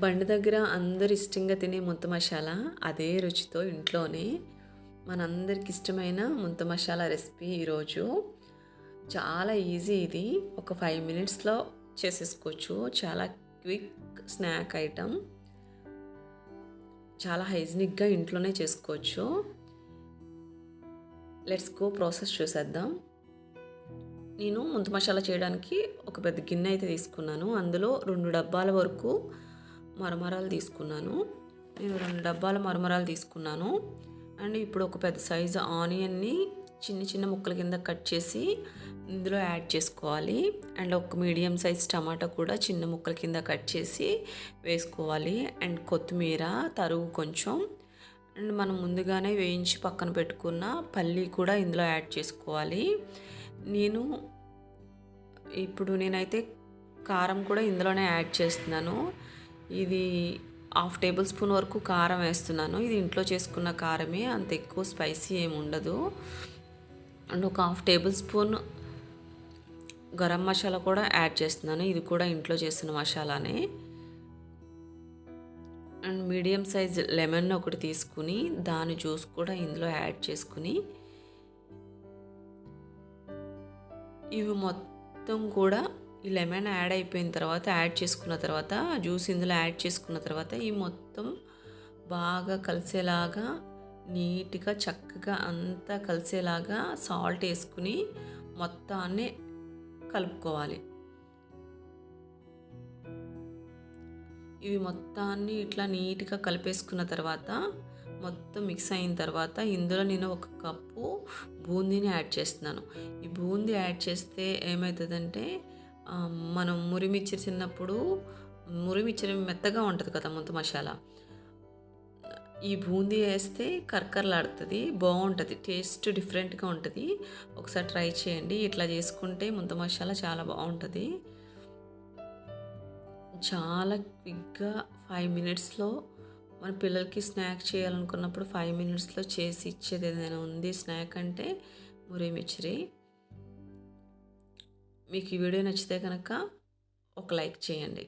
బండి దగ్గర అందరు ఇష్టంగా తినే ముంత మసాలా అదే రుచితో ఇంట్లోనే మనందరికి ఇష్టమైన ముంత మసాలా రెసిపీ ఈరోజు చాలా ఈజీ. ఇది ఒక 5 మినిట్స్లో చేసేసుకోవచ్చు. చాలా క్విక్ స్నాక్ ఐటమ్, చాలా హైజీనిక్గా ఇంట్లోనే చేసుకోవచ్చు. లెట్స్ గో ప్రాసెస్ చూసేద్దాం. నేను ముంత మసాలా చేయడానికి ఒక పెద్ద గిన్నె అయితే తీసుకున్నాను. అందులో 2 డబ్బాల వరకు మరమరాలు తీసుకున్నాను. నేను 2 డబ్బాల మరమరాలు తీసుకున్నాను. అండ్ ఇప్పుడు ఒక పెద్ద సైజు ఆనియన్ని చిన్న చిన్న ముక్కల కింద కట్ చేసి ఇందులో యాడ్ చేసుకోవాలి. అండ్ ఒక మీడియం సైజ్ టమాటా కూడా చిన్న ముక్కల కింద కట్ చేసి వేసుకోవాలి. అండ్ కొత్తిమీర తరుగు కొంచెం, అండ్ మనం ముందుగానే వేయించి పక్కన పెట్టుకున్న పల్లి కూడా ఇందులో యాడ్ చేసుకోవాలి. నేనైతే కారం కూడా ఇందులోనే యాడ్ చేస్తున్నాను. ఇది 1/2 టేబుల్ స్పూన్ వరకు కారం వేస్తున్నాను. ఇది ఇంట్లో చేసుకున్న కారమే, అంత ఎక్కువ స్పైసీ ఏమి ఉండదు. అండ్ ఒక 1/2 టేబుల్ స్పూన్ గరం మసాలా కూడా యాడ్ చేస్తున్నాను. ఇది కూడా ఇంట్లో చేసిన మసాలానే. అండ్ మీడియం సైజ్ లెమన్ ఒకటి తీసుకుని దాని జ్యూస్ కూడా ఇందులో యాడ్ చేసుకుని ఇవి మొత్తం కూడా ఈ లెమన్ యాడ్ అయిపోయిన తర్వాత చేసుకున్న తర్వాత జ్యూస్ ఇందులో యాడ్ చేసుకున్న తర్వాత ఈ మొత్తం బాగా కలిసేలాగా నీట్గా చక్కగా అంతా కలిసేలాగా సాల్ట్ వేసుకుని మొత్తాన్ని కలుపుకోవాలి. ఇవి మొత్తాన్ని ఇట్లా నీట్గా కలిపేసుకున్న తర్వాత మొత్తం మిక్స్ అయిన తర్వాత ఇందులో నేను 1 కప్పు బూందీని యాడ్ చేస్తున్నాను. ఈ బూందీ యాడ్ చేస్తే ఏమవుతుందంటే మనం మురిమిర్చి తిన్నప్పుడు మురిమిర్చి మెత్తగా ఉంటుంది కదా ముంత మసాలా, ఈ బూందీ వేస్తే కరకరలాడుతుంది, బాగుంటుంది, టేస్ట్ డిఫరెంట్గా ఉంటుంది. ఒకసారి ట్రై చేయండి. ఇట్లా చేసుకుంటే ముంత మసాలా చాలా బాగుంటుంది. చాలా క్విక్గా 5 మినిట్స్లో మన పిల్లలకి స్నాక్ చేయాలనుకున్నప్పుడు 5 మినిట్స్లో చేసి ఇచ్చేది ఏదైనా ఉంది స్నాక్ అంటే మురిమిర్చి. మీకు ఈ వీడియో నచ్చితే కనుక ఒక లైక్ చేయండి.